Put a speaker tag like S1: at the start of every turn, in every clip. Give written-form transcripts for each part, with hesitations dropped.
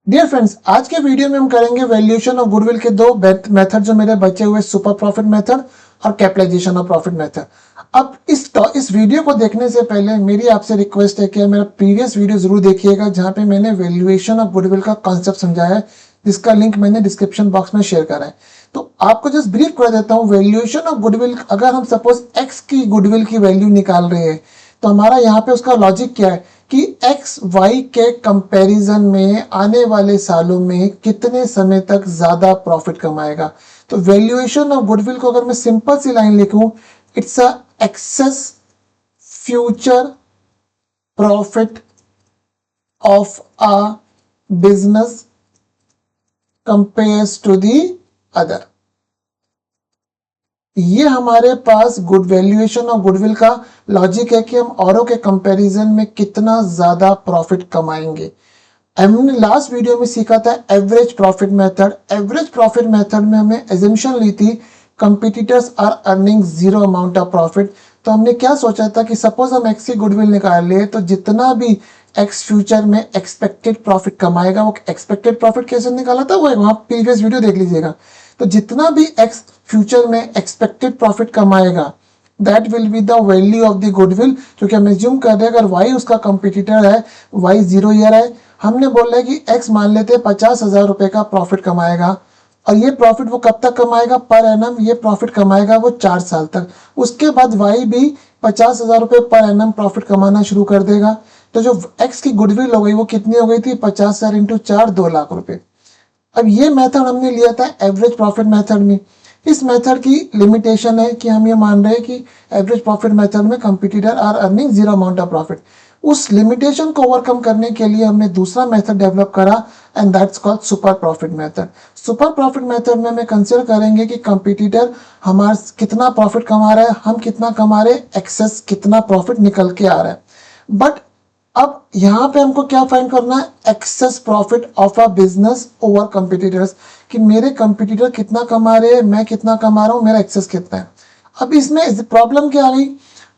S1: Dear friends, आज के video में हम करेंगे वैल्यूएशन ऑफ गुडविल के दो मेथड जो मेरे बचे हुए, सुपर प्रॉफिट मेथड और कैपिटलाइजेशन ऑफ प्रॉफिट मेथड। अब इस वीडियो को देखने से पहले मेरी आपसे रिक्वेस्ट है कि मेरा प्रीवियस वीडियो जरूर देखिएगा, जहां पे मैंने वैल्यूएशन ऑफ गुडविल का कॉन्सेप्ट समझाया है, जिसका लिंक मैंने डिस्क्रिप्शन बॉक्स में शेयर करा है। तो आपको जस्ट ब्रीफ कर देता हूँ। वैल्यूएशन ऑफ गुडविल, अगर हम सपोज एक्स की गुडविल की वैल्यू निकाल रहे हैं, तो हमारा यहाँ पे उसका लॉजिक क्या है कि एक्स वाई के कंपैरिजन में आने वाले सालों में कितने समय तक ज्यादा प्रॉफिट कमाएगा। तो वैल्यूएशन ऑफ गुडविल को अगर मैं सिंपल सी लाइन लिखूं, it's a excess future profit of a business compares to the other. ये हमारे पास गुड वैल्यूएशन और गुडविल का लॉजिक है कि हम औरों के कंपैरिजन में कितना ज्यादा प्रॉफिट कमाएंगे। हमने लास्ट वीडियो में सीखा था average profit method. Average profit method में हमने एजम्पशन ली थी competitors are earning zero amount of profit. तो हमने क्या सोचा था कि सपोज हम एक्स की गुडविल निकाल लिए, तो जितना भी एक्स फ्यूचर में एक्सपेक्टेड प्रॉफिट कमाएगा, वो एक्सपेक्टेड प्रॉफिट कैसे निकाला था वो वहां प्रीवियस वीडियो देख लीजिएगा। तो जितना भी एक्स फ्यूचर में एक्सपेक्टेड प्रॉफिट कमाएगा, that will be the value of the goodwill. क्योंकि हम एज्यूम कर रहे हैं अगर वाई उसका कंपटीटर है, वाई 0 ईयर है, हमने बोल रहे कि एक्स मान लेते हैं 50,000 रुपए का प्रॉफिट कमाएगा, और ये प्रॉफिट वो कब तक कमाएगा पर एनम, ये प्रॉफिट कमाएगा वो 4 साल तक। उसके बाद वाई भी 50,000 रुपए पर एनम प्रॉफिट कमाना शुरू कर देगा। तो जो एक्स की गुडविल हो गई वो कितनी हो गई थी, 50,000 इंटू 4, 2 लाख रुपए। अब ये मेथड हमने लिया था एवरेज प्रॉफिट मेथड में। इस मेथड की लिमिटेशन है कि हम ये मान रहे हैं कि एवरेज प्रॉफिट मेथड में competitor are earning zero amount of profit. उस लिमिटेशन को ओवरकम करने के लिए हमने दूसरा मेथड डेवलप करा, and that's called super profit method. Super profit method में हमें कंसिडर करेंगे कि कंपटीटर हमारा कितना प्रॉफिट कमा रहा है, हम कितना कमा रहे हैं, एक्सेस कितना प्रॉफिट निकल के आ रहा है। बट अब यहाँ पे हमको क्या फाइंड करना है, access profit of a business over competitors, कि मेरे कंपटीटर कितना कमा रहे हैं, मैं कितना कमा रहा हूँ, मेरा एक्सेस कितना है। अब इसमें प्रॉब्लम क्या आ गई,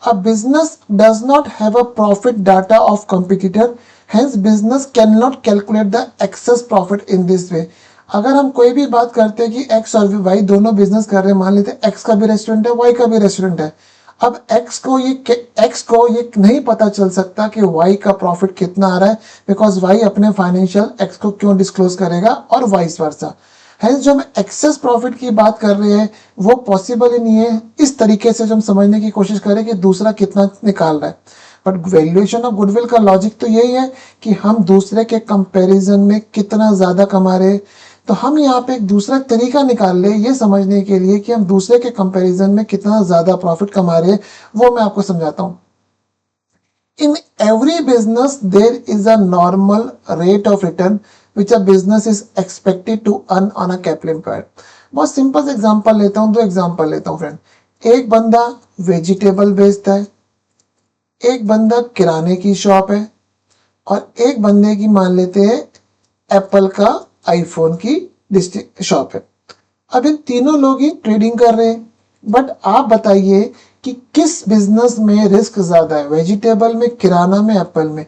S1: a business does not have a profit data of competitor, hence business can not calculate the access profit in this way. अगर हम कोई भी बात करते हैं कि एक्स और वाई दोनों बिजनेस कर रहे हैं, मान लेते हैं एक्स का भी रेस्टोरेंट है, वाई का भी रेस्टोरेंट है। अब एक्स को ये नहीं पता चल सकता कि वाई का प्रॉफिट कितना आ रहा है, बिकॉज वाई अपने फाइनेंशियल एक्स को क्यों डिस्क्लोज करेगा, और वाइस वर्सा। हेंस जो हम एक्सेस प्रॉफिट की बात कर रहे हैं वो पॉसिबल ही नहीं है। इस तरीके से जो हम समझने की कोशिश करें कि दूसरा कितना निकाल रहा है। बट वैल्यूएशन ऑफ गुडविल का लॉजिक तो यही है कि हम दूसरे के कंपैरिजन में कितना ज्यादा कमा रहे हैं। तो हम यहाँ पे एक दूसरा तरीका निकाल ले ये समझने के लिए कि हम दूसरे के कंपैरिजन में कितना ज्यादा प्रॉफिट कमा रहे हैं, वो मैं आपको समझाता हूँ। In every business, there is a normal rate of return which a business is expected to earn on a capital employed. बहुत सिंपल से एग्जांपल लेता हूँ, दो एग्जांपल लेता हूँ फ्रेंड। एक बंदा वेजिटेबल बेचता है, एक बंदा किराने की शॉप है, और एक बंदे की मान लेते हैं एप्पल का आईफोन की शॉप है। अब इन तीनों लोग ही ट्रेडिंग कर रहे हैं, बट आप बताइए कि किस बिजनेस में रिस्क ज्यादा है, वेजिटेबल में, किराना में, एप्पल में।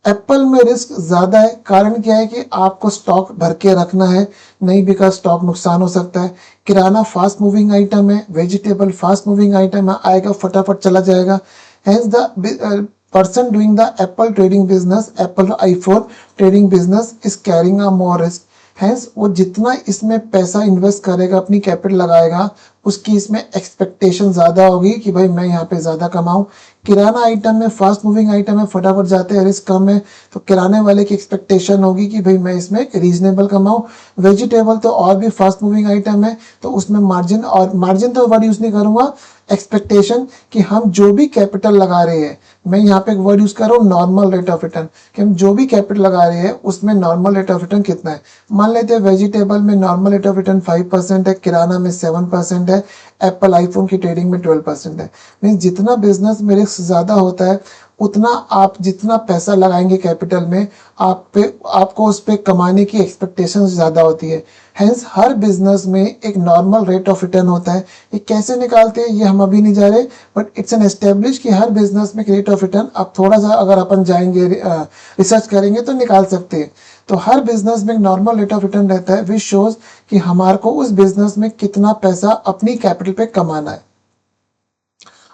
S1: एप्पल में रिस्क ज्यादा है। कारण क्या है कि आपको स्टॉक भर के रखना है, नहीं बिका स्टॉक नुकसान हो सकता है। किराना फास्ट मूविंग आइटम है, वेजिटेबल फास्ट मूविंग आइटम है, आएगा फटाफट चला जाएगा। Hence the person doing the Apple trading business, Apple iPhone trading business is carrying a more risk. Hence वो जितना इसमें पैसा इन्वेस्ट करेगा, अपनी कैपिटल लगाएगा, उसकी इसमें एक्सपेक्टेशन ज्यादा होगी कि भाई मैं यहाँ पे ज्यादा कमाऊं। किराना आइटम में फास्ट मूविंग आइटम है, फटाफट जाते हैं, रिस्क कम है, तो किराने वाले की एक्सपेक्टेशन होगी कि भाई मैं इसमें रीजनेबल कमाऊं। वेजिटेबल तो और भी फास्ट मूविंग आइटम है, तो उसमें मार्जिन, और मार्जिन तो वर्ड यूज नहीं करूंगा, एक्सपेक्टेशन कि हम जो भी कैपिटल लगा रहे हैं, मैं यहाँ पे एक वर्ड यूज कर रहा हूँ नॉर्मल रेट ऑफ रिटर्न, कि हम जो भी कैपिटल लगा रहे हैं उसमें नॉर्मल रेट ऑफ रिटर्न कितना है। मान लेते हैं वेजिटेबल में नॉर्मल रेट ऑफ रिटर्न 5% है, किराना में 7% है, एप्पल आईफोन की ट्रेडिंग में 12% है। मीन्स जितना बिजनेस में रिस्क ज्यादा होता है, उतना आप जितना पैसा लगाएंगे कैपिटल में, आपको उस पे कमाने की एक्सपेक्टेशन ज्यादा होती है। हेंस हर बिजनेस में एक नॉर्मल रेट ऑफ रिटर्न होता है। ये कैसे निकालते हैं ये हम अभी नहीं जा रहे, बट इट्स एन एस्टेब्लिश कि हर बिजनेस में रेट ऑफ रिटर्न आप थोड़ा सा अगर अपन जाएंगे रिसर्च करेंगे तो निकाल सकते हैं। तो हर बिजनेस में एक नॉर्मल रेट ऑफ रिटर्न रहता है विच शोज कि हमारे को उस बिजनेस में कितना पैसा अपनी कैपिटल पे कमाना है।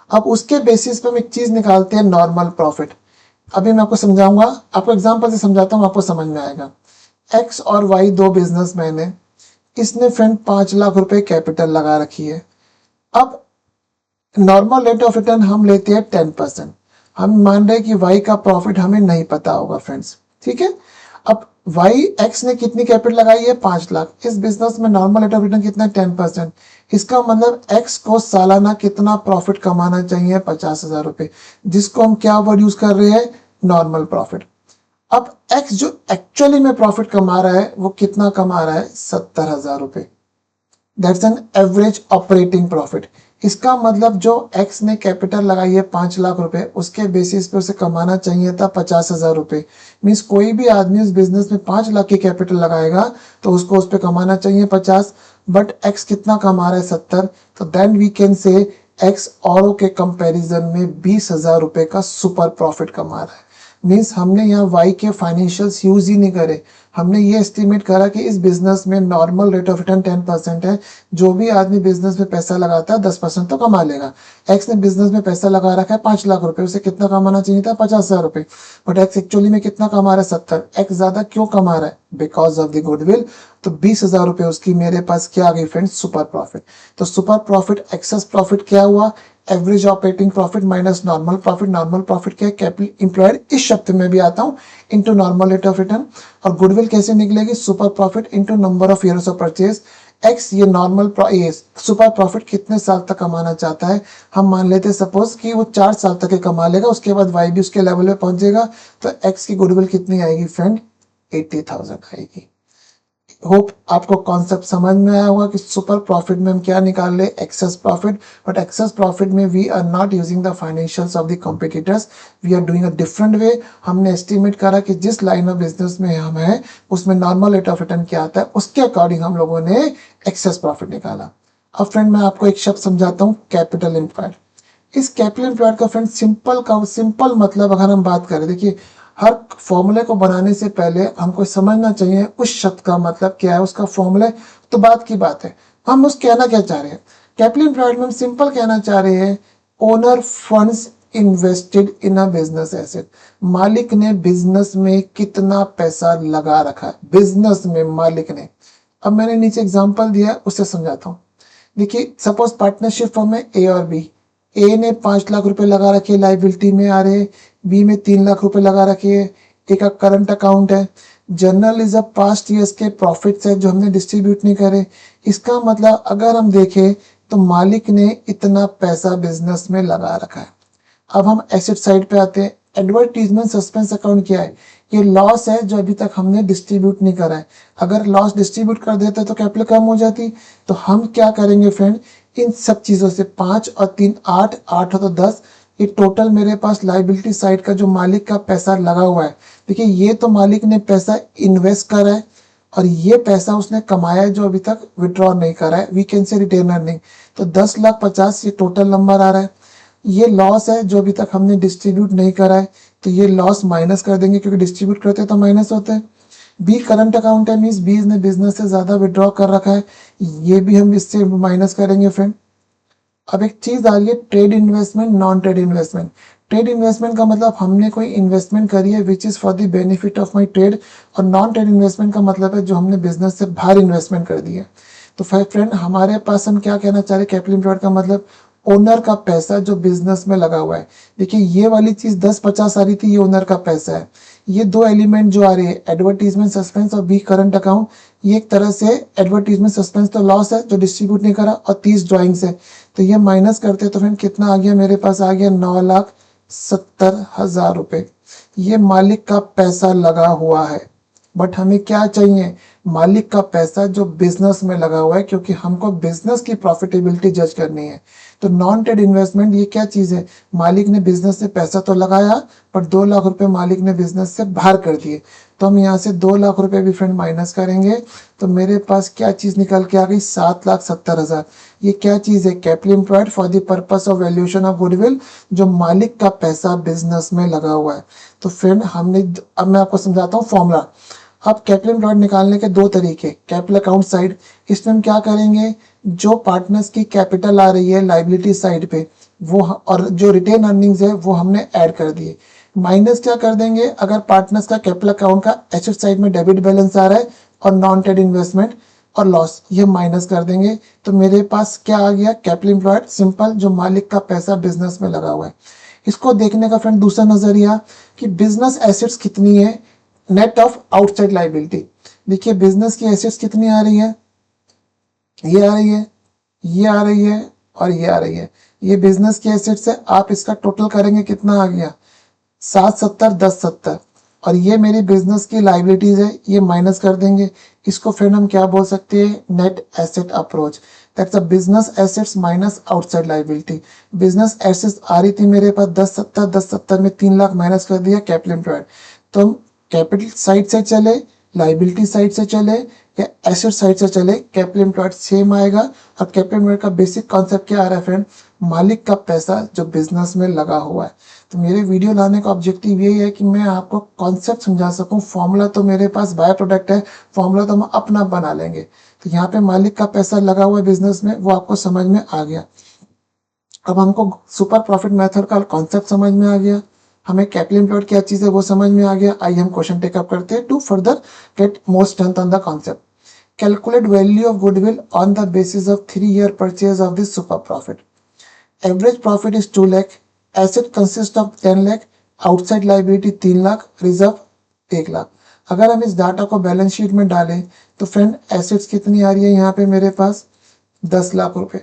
S1: अब उसके बेसिस पे हम एक चीज निकालते हैं, नॉर्मल प्रॉफिट। अभी मैं आपको समझाऊंगा, आपको एग्जांपल से समझाता हूँ, आपको समझ में आएगा। एक्स और वाई दो बिजनेसमैन है, इसने फ्रेंड 5 लाख रुपए कैपिटल लगा रखी है। अब नॉर्मल रेट ऑफ रिटर्न हम लेते हैं 10%। हम मान रहे हैं कि वाई का प्रॉफिट हमें नहीं पता होगा फ्रेंड्स, ठीक है। अब वाई एक्स ने कितनी कैपिटल लगाई है, 5 लाख। इस बिजनेस में नॉर्मल रेट ऑफ रिटर्न कितना है, 10%। इसका मतलब एक्स को सालाना कितना प्रॉफिट कमाना चाहिए, 50,000 रुपए, जिसको हम क्या वर्ड यूज कर रहे हैं, नॉर्मल प्रॉफिट। अब एक्स जो एक्चुअली में प्रॉफिट कमा रहा है वो कितना कमा रहा है, 70,000 रुपए। That's an average operating profit. इसका मतलब जो एक्स ने कैपिटल लगाई है 5 लाख रुपए, उसके बेसिस पे उसे कमाना चाहिए था 50,000 रुपए। मीन्स कोई भी आदमी उस बिजनेस में 5 लाख की कैपिटल लगाएगा तो उसको उस पर कमाना चाहिए 50, बट एक्स कितना कमा रहा है, 70। तो then we can say x औरों के कंपैरिजन में 20,000 रुपए का सुपर प्रॉफिट कमा रहा है। मीन्स हमने यहाँ वाई के फाइनेंशियल्स यूज ही नहीं करे, हमने ये एस्टिमेट करा कि इस बिजनेस में नॉर्मल रेट ऑफ रिटर्न 10% है। जो भी आदमी बिजनेस में पैसा लगाता है 10% तो कमा लेगा। एक्स ने बिजनेस में पैसा लगा रखा है 5 लाख रुपए, उसे कितना कमाना चाहिए था, 50,000 रुपए, बट एक्स एक्चुअली में कितना कमा रहा है, 70। एक्स ज्यादा क्यों कमा रहा है, बिकॉज ऑफ द गुडविल। तो 20,000 रुपए उसकी मेरे पास क्या आ गई फ्रेंड्स, सुपर प्रॉफिट। तो सुपर प्रॉफिट एक्सेस प्रॉफिट क्या हुआ, average operating profit minus normal profit. Normal profit क्या है, कैपिटल इंप्लॉयड, इस शब्द में भी आता हूं, into normal rate of return. और गुडविल कैसे निकलेगी, super profit into number of years of purchase. X ये नॉर्मल सुपर प्रॉफिट कितने साल तक कमाना चाहता है, हम मान लेते हैं सपोज कि वो 4 साल तक ही कमा लेगा, उसके बाद वाई भी उसके लेवल पे पहुंचेगा। तो एक्स की गुडविल कितनी आएगी फ्रेंड, 80,000 आएगी। होप आपको कॉन्सेप्ट समझ में आया होगा कि सुपर प्रॉफिट में हम क्या निकाल ले, excess profit. But excess profit में we are not using the financials of the competitors, we are doing a different way. हमने एस्टिमेट करा कि जिस लाइन ऑफ बिजनेस में हम है उसमें नॉर्मल रेट ऑफ रिटर्न क्या आता है, उसके अकॉर्डिंग हम लोगों ने एक्सेस प्रॉफिट निकाला। अब फ्रेंड मैं आपको एक शब्द समझाता हूँ, कैपिटल एम्प्लॉयड। इस कैपिटल एम्प्लॉयड का फ्रेंड सिंपल मतलब अगर हम बात करें, देखिए हर फॉर्मूले को बनाने से पहले हमको समझना चाहिए उस शब्द का मतलब क्या है, उसका फॉर्मूला। तो बात की बात है, हम उस कहना क्या चाह रहे हैं, कैपिटल एम्प्लॉयड में हम सिंपल कहना चाह रहे हैं, owner funds invested in a business asset. मालिक ने बिजनेस में कितना पैसा लगा रखा है, बिजनेस में मालिक ने। अब मैंने नीचे एग्जांपल दिया, उससे समझाता हूँ। देखिए सपोज पार्टनरशिप फॉर्म है ए और बी। ए ने 5 लाख रुपए लगा रखे लाइबिलिटी में आ रहे, बी में 3 लाख रुपए लगा रखे, ए का करंट अकाउंट है। General is a past years के प्रॉफिट्स है जो हमने डिस्ट्रीब्यूट नहीं करे। इसका मतलब अगर हम देखें तो मालिक ने इतना पैसा बिजनेस में लगा रखा है। अब हम एसेट साइड पे आते हैं। एडवर्टीजमेंट सस्पेंस अकाउंट क्या है, ये लॉस है जो अभी तक हमने डिस्ट्रीब्यूट नहीं करा है। अगर लॉस डिस्ट्रीब्यूट कर देते तो कैपिटल कम हो जाती। तो हम क्या करेंगे फ्रेंड, इन सब चीजों से 5 और 3 8, 8 और 10, ये टोटल मेरे पास लाइबिलिटी साइड का जो मालिक का पैसा लगा हुआ है। देखिए ये तो मालिक ने पैसा इन्वेस्ट करा है और ये पैसा उसने कमाया है जो अभी तक विड्रॉ नहीं करा है, we can say retain earning. तो 10,50,000 ये टोटल नंबर आ रहा है। ये लॉस है जो अभी तक हमने डिस्ट्रीब्यूट नहीं करा है, तो ये लॉस माइनस कर देंगे क्योंकि डिस्ट्रीब्यूट करते हैं तो माइनस होते हैं। बी करंट अकाउंट है, मीन्स बी ने बिजनेस से ज्यादा विड्रॉ कर रखा है, ये भी हम इससे माइनस करेंगे फ्रेंड। अब एक चीज आ रही है trade investment, non trade investment. Trade investment का मतलब हमने कोई इन्वेस्टमेंट करी है which is for the benefit of my trade, और नॉन ट्रेड इन्वेस्टमेंट का मतलब है जो हमने बिजनेस से बाहर इन्वेस्टमेंट कर दी है। तो फ्रेंड हमारे पास हम क्या कहना चाह रहे हैं, कैपिटल एम्प्लॉयड का मतलब ओनर का पैसा जो बिजनेस में लगा हुआ है। देखिए ये वाली चीज 10-50 आ रही थी, ये ओनर का पैसा है। ये दो एलिमेंट जो आ रही है, एडवर्टीजमेंट सस्पेंस और बी करंट अकाउंट, ये एक तरह से एडवर्टीजमेंट सस्पेंस तो लॉस है जो डिस्ट्रीब्यूट नहीं करा, और 30 ड्राइंग्स है। तो ये माइनस करते तो फ्रेंड कितना आ गया, मेरे पास आ गया 9,70,000 रुपए। ये मालिक का पैसा लगा हुआ है। बट हमें क्या चाहिए, मालिक का पैसा जो बिजनेस में लगा हुआ है, क्योंकि हमको बिजनेस की प्रॉफिटेबिलिटी जज करनी है। तो नॉन ट्रेड इन्वेस्टमेंट ये क्या चीज है, मालिक ने बिजनेस से पैसा तो लगाया पर 2 लाख रुपए मालिक ने बिजनेस से बाहर कर दिए। तो हम यहाँ से 2 लाख रुपए भी फ्रेंड माइनस करेंगे, तो मेरे पास क्या चीज निकल के आ गई, 7,70,000। ये क्या चीज है, capital employed for the purpose of valuation of goodwill, जो मालिक का पैसा बिजनेस में लगा हुआ है। तो फ्रेंड हमने, अब मैं आपको समझाता हूँ फॉर्मूला। अब कैपिटल एम्प्लॉयड निकालने के दो तरीके, कैपिटल अकाउंट साइड, इसमें हम क्या करेंगे, जो पार्टनर्स की कैपिटल आ रही है लाइबिलिटी साइड पे वो और जो रिटेन अर्निंग्स है वो हमने ऐड कर दिए, माइनस क्या कर देंगे, अगर पार्टनर्स का कैपिटल अकाउंट का एसेट साइड में डेबिट बैलेंस आ रहा है और नॉन ट्रेड इन्वेस्टमेंट और लॉस ये माइनस कर देंगे, तो मेरे पास क्या आ गया, कैपिटल एम्प्लॉयड सिंपल जो मालिक का पैसा बिजनेस में लगा हुआ है। इसको देखने का फ्रेंड दूसरा नजरिया कि बिजनेस एसेट्स कितनी है, नेट ऑफ आउटसाइड लाइबिलिटी। देखिए बिजनेस की एसेट्स कितनी आ रही है, ये आ रही है, ये आ रही है और ये आ रही है, ये बिजनेस की एसेट्स है। आप इसका टोटल करेंगे कितना आ गया, 7 70 10 70, और ये मेरी बिजनेस की लाइबिलिटीज है, ये माइनस कर देंगे। इसको फिर हम क्या बोल सकते हैं, net asset approach, that's a business assets minus outside liability. Business assets आ रही थी मेरे पास 10 70 में 3 लाख माइनस कर दिया कैपिटल एम्प्लॉयड। तो हम कैपिटल साइड से चले, लाइबिलिटी साइड से चले या एसेट साइड से चले, कैपिटल एम्प्लॉयड सेम आएगा। और कैपिटल एम्प्लॉयड का बेसिक कॉन्सेप्ट क्या आ रहा है फ्रेंड, मालिक का पैसा जो बिजनेस में लगा हुआ है। तो मेरे वीडियो लाने का ऑब्जेक्टिव यही है कि मैं आपको कॉन्सेप्ट समझा सकूं। फॉर्मूला तो मेरे पास बाय प्रोडक्ट है, फॉर्मूला तो हम अपना बना लेंगे। तो यहाँ पे मालिक का पैसा लगा हुआ है बिजनेस में, वो आपको समझ में आ गया। अब हमको सुपर प्रॉफिट मेथड का कॉन्सेप्ट समझ में आ गया, हमें कैपिटल एम्प्लॉयड क्या चीज है वो समझ में आ गया। आइए हम क्वेश्चन टेकअप करते हैं to further get more strength on the concept. Calculate value of goodwill on the basis of 3 year purchase of this super profit. Average profit is 2 lakh, asset consist of 10 lakh, outside liability 3 lakh, reserve 1 lakh. अगर हम इस data को balance sheet में डालें तो friend assets कितनी आ रही है यहाँ पे मेरे पास 10 लाख रुपए,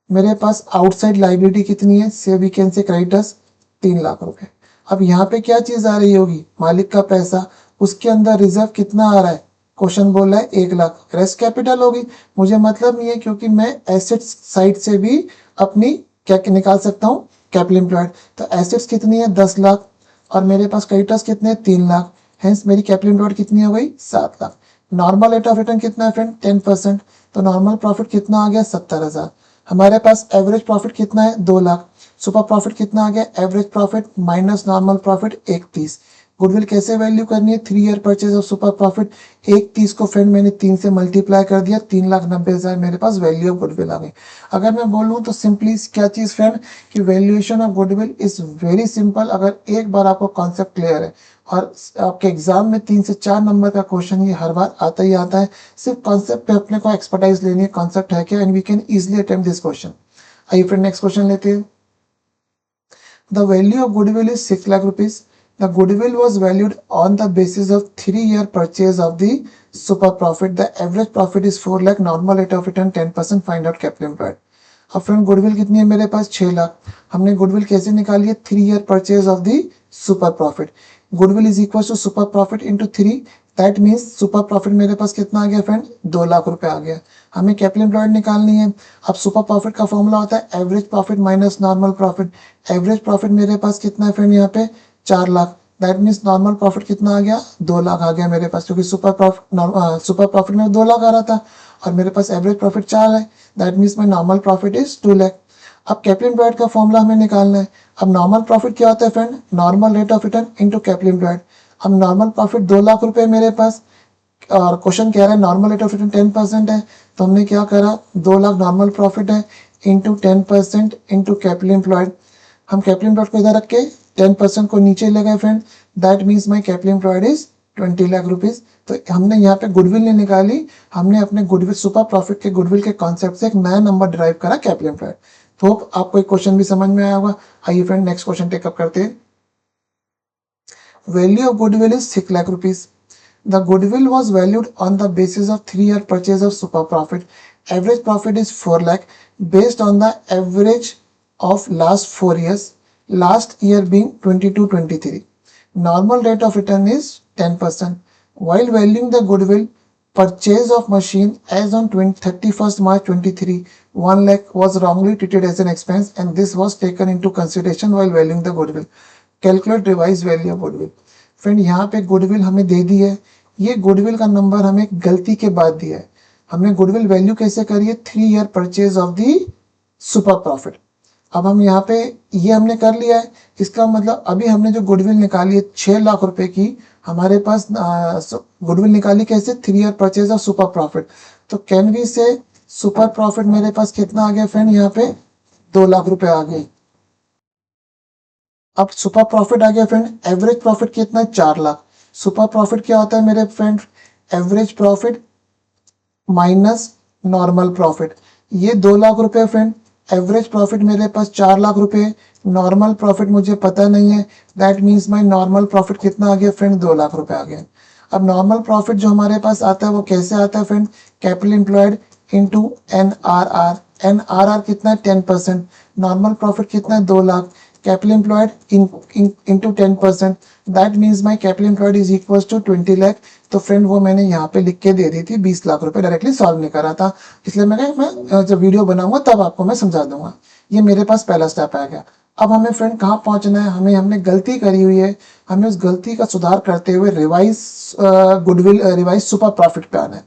S1: मेरे पास आउटसाइड लाइबिलिटी कितनी है, say we can say creditors 3 lakh रुपए। अब यहाँ पे क्या चीज आ रही होगी, मालिक का पैसा, उसके अंदर रिजर्व कितना आ रहा है, क्वेश्चन बोल रहा है 1 लाख, रेस्ट कैपिटल होगी, मुझे मतलब नहीं है क्योंकि मैं एसेट साइड से भी अपनी क्या निकाल सकता हूँ, कैपिटल एम्प्लॉयड। तो एसेट्स कितनी है 10 लाख और मेरे पास क्रेडिटर्स कितने 3 लाख, हेंस मेरी कैपिटल एम्प्लॉयड कितनी हो गई 7 lakh. Normal rate of return कितना है फ्रेंड 10%, तो नॉर्मल प्रॉफिट कितना आ गया 70,000। हमारे पास एवरेज प्रॉफिट कितना है 2 लाख, सुपर प्रॉफिट कितना आ गया, average profit minus normal profit 31। Goodwill कैसे वैल्यू करनी है, 3 year परचेज और सुपर प्रॉफिट 31 को फ्रेंड मैंने 3 से मल्टीप्लाई कर दिया, 3,90,000 मेरे पास वैल्यू ऑफ गुडविल आ गई। अगर मैं बोलूँ तो सिंपली क्या चीज फ्रेंड कि valuation of goodwill is very simple. अगर एक बार आपको कॉन्सेप्ट क्लियर है और आपके एग्जाम में 3 से 4 नंबर का क्वेश्चन ये हर बार आता ही आता है, सिर्फ कॉन्सेप्ट पे अपने को एक्सपर्टाइज लेनी है, कॉन्सेप्ट है क्या, and we can easily attempt this question. आइए फ्रेंड नेक्स्ट क्वेश्चन लेते हैं। The value of goodwill is 6 lakh rupees. The goodwill was valued on the basis of 3 year purchase of the super profit. The average profit is 4 lakh. Normal rate of return 10%. Find out capital employed. अब friend goodwill कितनी है मेरे पास 6 लाख। हमने goodwill कैसे निकाली है, 3 year purchase of the super profit. Goodwill is equal to super profit into 3, that means super profit मेरे पास कितना आ गया फ्रेंड 2 लाख रुपए आ गया। हमें कैपिटल एम्प्लॉयड निकालनी है। अब सुपर प्रॉफिट का फॉर्मूला होता है average profit minus normal profit. Average profit मेरे पास कितना है फ्रेंड यहाँ पे 4 lakh, that means normal profit कितना आ गया 2 लाख आ गया मेरे पास, क्योंकि सुपर प्रॉफिट में 2 लाख आ रहा था और मेरे पास एवरेज प्रॉफिट 4 है, that means my normal profit is 2 lakh. अब कैपिटल एम्प्लॉयड का फॉर्मूला हमें निकालना है। अब नॉर्मल प्रॉफिट क्या होता है friend, normal rate of return into capital employed. अब नॉर्मल प्रॉफिट 2 लाख रुपए मेरे पास और क्वेश्चन कह रहा है नॉर्मल रेट ऑफ रिटर्न 10% है, तो हमने क्या करा 2 लाख नॉर्मल प्रॉफिट है इंटू 10% इंटू कैपिटल एम्प्लॉयड। हम कैपिटल एम्प्लॉयड को इधर रख के 10% को नीचे ले गए friend, that means my capital employed is 20 lakh rupees. तो हमने यहाँ पे गुडविल नहीं निकाली, हमने अपने गुडविल सुपर प्रॉफिट के गुडविल के कॉन्सेप्ट से एक नया नंबर डिराइव करा कैपिटल एम्प्लॉयड। तो होप आपको एक क्वेश्चन भी समझ में आया होगा। आइए फ्रेंड नेक्स्ट क्वेश्चन टेकअप करते हैं। Value of goodwill is 6 lakh rupees. The goodwill was valued on the basis of 3 year purchase of super profit. Average profit is 4 lakh based on the average of last 4 years, last year being 22-23. Normal rate of return is 10%. While valuing the goodwill, purchase of machine as on 31st March 23, 1 lakh was wrongly treated as an expense and this was taken into consideration while valuing the goodwill. Calculate revised value of goodwill. Friend यहाँ पे goodwill हमें दे दी है, ये goodwill का number हमें गलती के बाद दिया है। हमने गुडविल वैल्यू कैसे करी है 3 year purchase of the super profit. अब हम यहाँ पे ये हमने कर लिया है। इसका मतलब अभी हमने जो गुडविल निकाली है 6 लाख रुपए की, हमारे पास गुडविल निकाली कैसे, 3 year purchase of super profit. तो कैन वी से सुपर प्रॉफिट मेरे पास कितना आ गया फ्रेंड, यहाँ पे 2 लाख रुपए आ गए। अब सुपर प्रॉफिट आ गया फ्रेंड, एवरेज प्रॉफिट कितना है, 4 लाख। सुपर प्रॉफिट क्या होता है मेरे friend, average profit minus normal profit. ये 2 लाख रुपए फ्रेंड, एवरेज प्रॉफिट मेरे पास 4 लाख रुपए, नॉर्मल प्रॉफिट मुझे पता नहीं है, that means my normal profit कितना आ गया फ्रेंड, 2 लाख रुपए आ गया। अब नॉर्मल प्रॉफिट जो हमारे पास आता है वो कैसे आता है friend, capital employed into NRR। NRR कितना है, 10%। नॉर्मल प्रॉफिट कितना है, 2 lakh. Capital employed into 10%, that means my capital employed is equal to 20 lakh. तो फ्रेंड वो मैंने यहाँ पे लिख के दे दी थी, 20 लाख रुपए, डायरेक्टली सॉल्व नहीं करा था, इसलिए मैं जब वीडियो बनाऊंगा तब आपको मैं समझा दूंगा। ये मेरे पास पहला स्टेप आ गया। अब हमें फ्रेंड कहाँ पहुंचना है, हमने गलती करी हुई है, हमें उस गलती का सुधार करते हुए revise goodwill revise super profit पे आना है।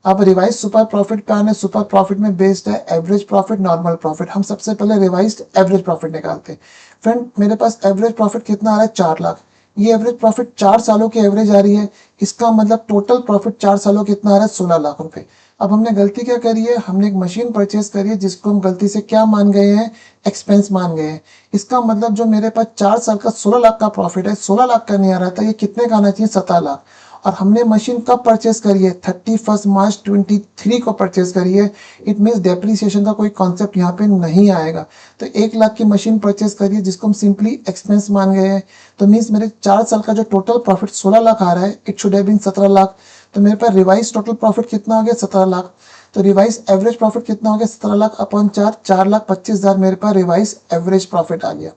S1: अब रिवाइज सुपर प्रॉफिट पे आने, सुपर प्रॉफिट में बेस्ड है एवरेज प्रॉफिट, नॉर्मल प्रॉफिट। हम सबसे पहले रिवाइज्ड एवरेज प्रॉफिट निकालते हैं। फ्रेंड मेरे पास एवरेज प्रॉफिट कितना आ रहा है, 4 लाख। ये एवरेज प्रॉफिट 4 सालों की एवरेज आ रही है, इसका मतलब टोटल प्रॉफिट 4 सालों कितना आ रहा है, 16 लाख रुपए। अब हमने गलती क्या करी है, हमने एक मशीन परचेज करी है जिसको हम गलती से क्या मान गए हैं, एक्सपेंस मान गए हैं। इसका मतलब जो मेरे पास 4 साल का 16 लाख का प्रॉफिट है, 16 लाख का नहीं आ रहा था, ये कितने का आना चाहिए, 17 लाख। और हमने मशीन कब परचेस करी है, 31 मार्च 23 को परचेस करी है। इट मीन्स डेप्रिसिएशन का कोई कॉन्सेप्ट यहाँ पे नहीं आएगा। तो 1 लाख की मशीन परचेस करी है जिसको हम सिंपली एक्सपेंस मान गए हैं। तो मीन्स मेरे 4 साल का जो टोटल प्रॉफिट 16 लाख आ रहा है, it should have been 17 lakh. तो मेरे पास रिवाइज टोटल प्रॉफिट कितना हो गया, 17 लाख। तो रिवाइज एवरेज प्रॉफिट कितना हो गया, 17 लाख अपॉन 4, 4,25,000 मेरे पास रिवाइज एवरेज प्रॉफिट आ गया।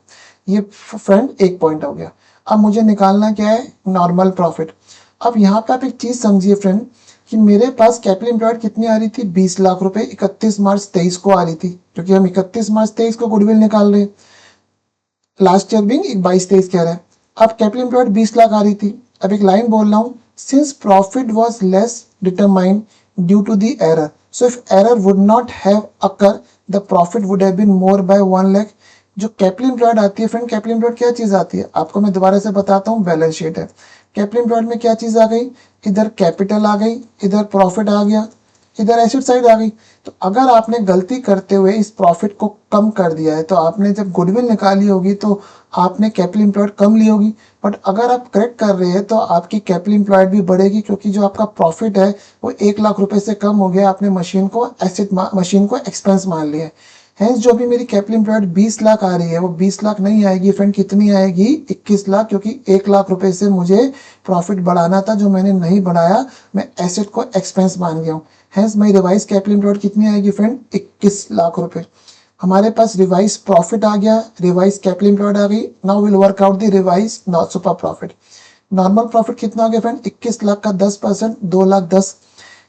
S1: ये फ्रेंड एक पॉइंट हो गया। अब मुझे निकालना क्या है, नॉर्मल प्रॉफिट। अब यहाँ पे आप एक चीज समझिए फ्रेंड, कि मेरे पास कैपिटल एम्प्लॉयड कितनी आ रही थी, 20 लाख रुपए 31 मार्च 23 को आ रही थी, क्योंकि हम 31 मार्च 23 को गुडविल निकाल रहे हैं, लास्ट ईयर बिंग 22-23 कह रहे हैं। अब कैपिटल एम्प्लॉयड 20 लाख आ रही थी। अब एक लाइन बोल रहा हूँ, since profit was less determined due to the error, so if error would not have occur, the profit would have been more by 1 lakh. जो कैपिटल एम्प्लॉयड आती है फ्रेंड, कैपिटल एम्प्लॉयड क्या चीज आती है, आपको मैं दोबारा से बताता हूँ, बैलेंस शीट है। कैपिटल एम्प्लॉयड में क्या चीज आ गई, इधर कैपिटल आ गई, इधर प्रॉफिट आ गया, इधर एसेट साइड आ गई। तो अगर आपने गलती करते हुए इस प्रॉफिट को कम कर दिया है, तो आपने जब गुडविल निकाली होगी तो आपने कैपिटल एम्प्लॉयड कम ली होगी। बट अगर आप करेक्ट कर रहे हैं तो आपकी कैपिटल एम्प्लॉयड भी बढ़ेगी, क्योंकि जो आपका प्रॉफिट है वो 1 लाख रुपए से कम हो गया, आपने मशीन को एक्सपेंस मान लिया है। हैंस जो भी मेरी कैपिटल एम्प्लॉयड 20 लाख आ रही है, वो 20 लाख नहीं आएगी फ्रेंड, कितनी आएगी, 21 लाख, क्योंकि 1 लाख रुपए से मुझे प्रॉफिट बढ़ाना था, जो मैंने नहीं बढ़ाया, मैं एसेट को एक्सपेंस मान गया हूँ। हैंस माई रिवाइज कैपिटल एम्प्लॉयड कितनी आएगी फ्रेंड, 21 लाख रुपए। हमारे पास रिवाइज प्रॉफिट आ गया, रिवाइज कैपिटल एम्प्लॉयड आ गई। Now will work out the revise not super profit. Normal profit कितना आ गया फ्रेंड, 21 लाख का 10%, 2,10,000।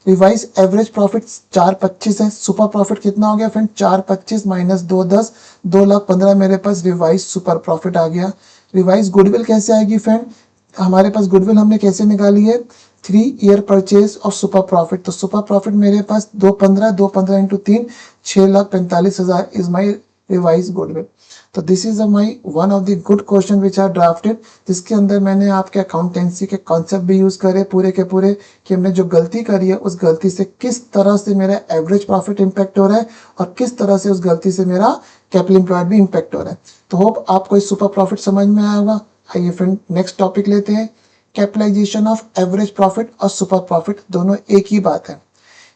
S1: रिवाइज एवरेज प्रॉफिट 425 है। सुपर प्रॉफिट कितना हो गया फ्रेंड, 425 माइनस 210, 2,15,000 मेरे पास रिवाइज सुपर प्रॉफिट आ गया। रिवाइज गुडविल कैसे आएगी फ्रेंड, हमारे पास गुडविल हमने कैसे निकाली है, 3 year purchase of super profit. तो सुपर प्रॉफिट मेरे पास 215 into 3, 6,45,000 is my revise goodwill. तो this is my one of the good question which are drafted, जिसके अंदर मैंने आपके अकाउंटेंसी के कॉन्सेप्ट भी यूज करे पूरे के पूरे, कि हमने जो गलती करी है उस गलती से किस तरह से मेरा एवरेज प्रॉफिट इंपैक्ट हो रहा है, और किस तरह से उस गलती से मेरा कैपिटल एम्प्लॉयड भी इंपैक्ट हो रहा है। तो होप आपको इस सुपर प्रॉफिट समझ में आया होगा। आइए फ्रेंड नेक्स्ट टॉपिक लेते हैं, कैपिटलाइजेशन ऑफ एवरेज प्रॉफिट और सुपर प्रॉफिट दोनों एक ही बात है।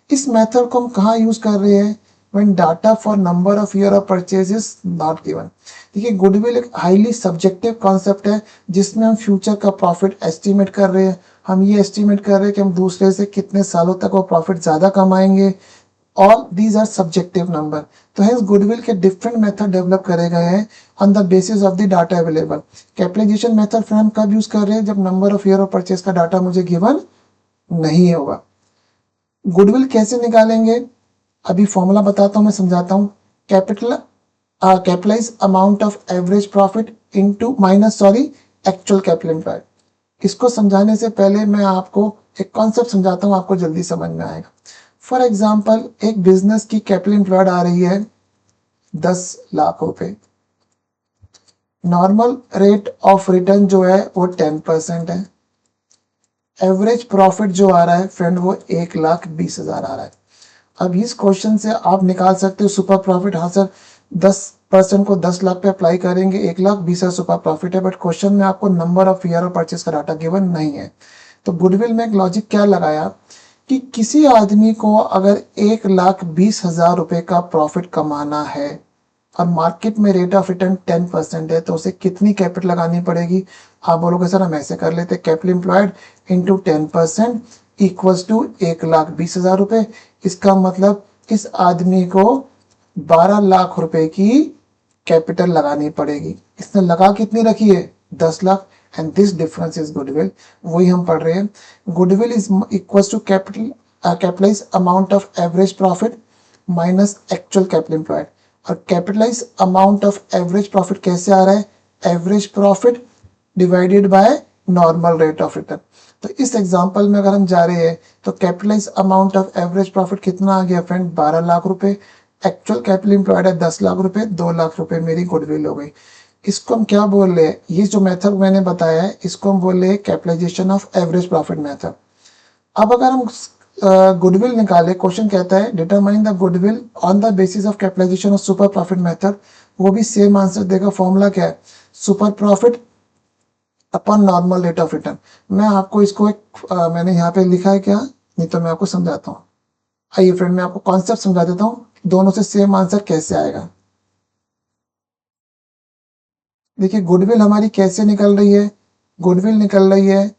S1: इस मेथड को हम कहाँ यूज कर रहे हैं, when data for number of year of purchase is not given। देखिए गुडविल एक हाईली सब्जेक्टिव कॉन्सेप्ट है, जिसमें हम फ्यूचर का प्रॉफिट एस्टिमेट कर रहे हैं। हम ये एस्टिमेट कर रहे हैं कि हम दूसरे से कितने सालों तक वो प्रॉफिट ज्यादा कमाएंगे। All these are subjective number. तो हेंस गुडविल के डिफरेंट मेथड डेवलप करे गए हैं on the basis of the data available. Capitalisation method फिर हम कब यूज कर रहे हैं, जब number of year of purchase का डाटा मुझे गिवन नहीं होगा। गुडविल कैसे निकालेंगे, अभी फॉर्मूला बताता हूं, मैं समझाता हूं। Capitalise amount of average profit into minus actual capital employed. इसको समझाने से पहले मैं आपको एक कॉन्सेप्ट समझाता हूं, आपको जल्दी समझ में आएगा। फॉर एग्जाम्पल एक बिजनेस की कैपिटल एम्प्लॉयड आ रही है 10 लाख रुपए। नॉर्मल रेट ऑफ रिटर्न जो है वो 10% है। एवरेज प्रॉफिट जो आ रहा है फ्रेंड वो 1,20,000 आ रहा है। अब इस क्वेश्चन से आप निकाल सकते हो सुपर प्रॉफिट। हाँ सर 10% को 10 लाख पे अप्लाई करेंगे 1,20,000 सुपर प्रॉफिट है, बट क्वेश्चन में आपको नंबर ऑफ ईयर और परचेज का डाटा गिवन नहीं है। तो गुडविल में एक लॉजिक क्या लगाया कि किसी आदमी को अगर 1,20,000 रुपए का प्रॉफिट कमाना है और मार्केट में रेट ऑफ रिटर्न 10% है तो उसे कितनी कैपिटल लगानी पड़ेगी। आप बोलोगे सर हम ऐसे कर लेते, capital employed into 10% equals to 1,20,000 रुपए। इसका मतलब इस आदमी को 12 लाख रुपए की कैपिटल लगानी पड़ेगी। इसने लगा कितनी रखी है 10 lakh, and this difference is goodwill. वही हम पढ़ रहे हैं। Goodwill is equals to capitalize amount of average profit minus actual capital employed. और capitalize amount of average profit कैसे आ रहा है, average profit divided by normal rate of return. तो इस एग्जांपल में अगर हम जा रहे हैं तो capitalise amount of average profit कितना आ गया फ्रेंड 12 लाख रुपए। एक्चुअल कैपिटल एम्प्लॉयड है 10 लाख रुपए, 2 लाख रुपए मेरी गुडविल हो गई। इसको हम क्या बोल रहे हैं, ये जो मेथड मैंने बताया है इसको हम बोल रहे हैं capitalisation of average profit method. अब अगर हम गुडविल निकाले, क्वेश्चन कहता है determine the goodwill on the basis of capitalisation of super profit method, वो भी सेम आंसर देगा। फॉर्मूला क्या है, super profit upon normal rate of return. मैं आपको इसको मैंने यहाँ पे लिखा है क्या, नहीं तो मैं आपको समझाता हूँ। आइए फ्रेंड मैं आपको कॉन्सेप्ट समझा देता हूँ, दोनों से सेम आंसर कैसे आएगा। देखिए गुडविल हमारी कैसे निकल रही है, गुडविल निकल रही है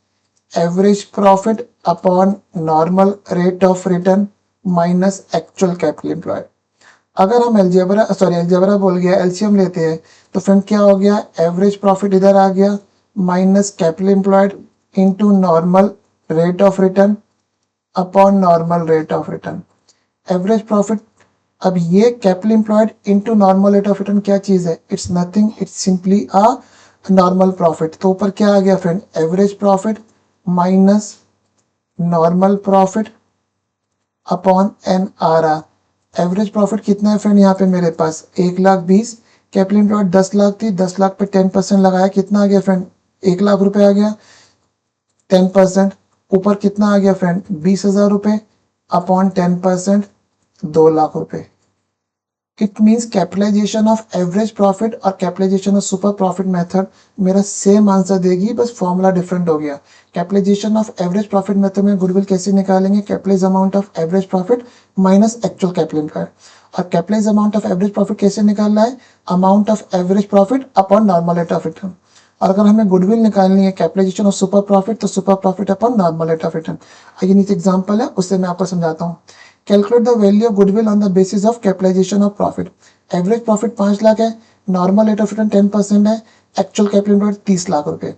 S1: average profit upon normal rate of return minus actual capital employed. अगर हम एल्जेब्रा बोल गया, एलसीएम लेते हैं तो फ्रेंड क्या हो गया, एवरेज प्रॉफिट इधर आ गया minus capital employed into normal rate of return upon normal rate of return. Average profit, अब ये capital employed into normal rate of return क्या चीज है, it's nothing, it's simply a normal profit. तो ऊपर क्या आ गया friend, average profit minus normal profit upon N R R. Average profit कितना है फ्रेंड यहाँ पे मेरे पास 1,20,000, कैपिटल एम्प्लॉयड 10 लाख थी, 10 लाख पे 10% लगाया, कितना आ गया फ्रेंड 1 लाख रुपए आ गया 10%। ऊपर कितना आ गया फ्रेंड 20,000 रुपए अपॉन 10% 2 लाख रुपए। It means capitalization of average profit और capitalization of super profit method मेरा सेम आंसर देगी, बस फॉर्मूला डिफरेंट हो गया। Capitalization of average profit method में गुडविल कैसे निकालेंगे, capitalize amount of average profit minus actual capital employed. और capitalize amount of average profit कैसे निकालना है, amount of average profit upon normal rate of return. और अगर हमें गुडविल निकालनी है कैपिटलाइजेशन ऑफ सुपर प्रॉफिट तो super profit upon normal rate of return. आइए नीचे एग्जांपल है उससे मैं आपको समझाता हूँ। Calculate the value of goodwill on the basis of capitalisation of profit. Average profit 5 lakh है, नॉर्मल रेट ऑफ रिटर्न 10% है, एक्चुअल कैपिटल एम्प्लॉयड 30 लाख रुपए।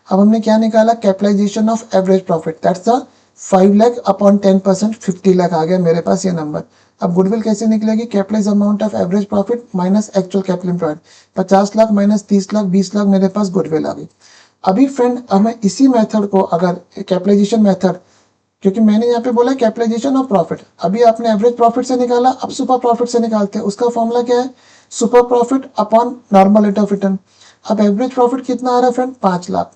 S1: अब हमने क्या निकाला, capitalization of average profit, that's the 5 lakh upon 10% 50 lakh आ गया मेरे पास ये नंबर। अब गुडविल कैसे निकलेगी, capitalize amount of average profit minus actual capital employed, 50 lakh minus 30 lakh 20 lakh मेरे पास गुडविल आ गई। अभी फ्रेंड हमें इसी मेथड को अगर कैपिटलाइजेशन मेथड, क्योंकि मैंने यहाँ पे बोला कैपिटलाइजेशन ऑफ प्रॉफिट, अभी आपने एवरेज प्रॉफिट से निकाला, अब सुपर प्रॉफिट से निकालते हैं। उसका फॉर्मूला क्या है, super profit upon normal rate of return. अब एवरेज प्रॉफिट कितना आ रहा है फ्रेंड 5 लाख।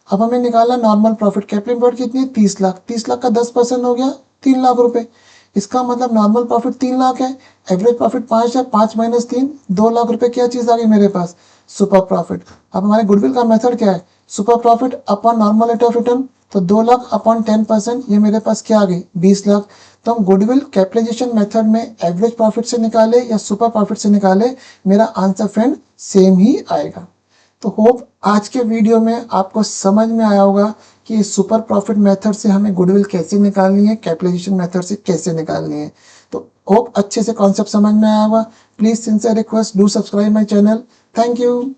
S1: अब हमें निकाला नॉर्मल प्रॉफिट, कैपिटल एम्प्लॉयड कितनी है 30 लाख, 30 लाख का 10% हो गया 3 लाख रुपए। इसका मतलब नॉर्मल प्रॉफिट 3 लाख है, एवरेज प्रॉफिट 5 है, 5 माइनस 3 2 लाख रुपए क्या चीज आ गई मेरे पास, सुपर प्रॉफिट। अब हमारे गुडविल का मेथड क्या है, super profit upon normal rate of return, तो 2 लाख अपॉन 10% ये मेरे पास क्या आ गई 20 लाख। तो हम गुडविल कैपिटलाइजेशन मेथड में एवरेज प्रॉफिट से निकाले या सुपर प्रॉफिट से निकाले, मेरा आंसर फ्रेंड सेम ही आएगा। तो होप आज के वीडियो में आपको समझ में आया होगा कि सुपर प्रॉफिट मेथड से हमें गुडविल कैसे निकालनी है, कैपिटलाइजेशन मेथड से कैसे निकालनी है। तो होप अच्छे से कॉन्सेप्ट समझ में आया होगा। Please sincere request do subscribe my channel. Thank you.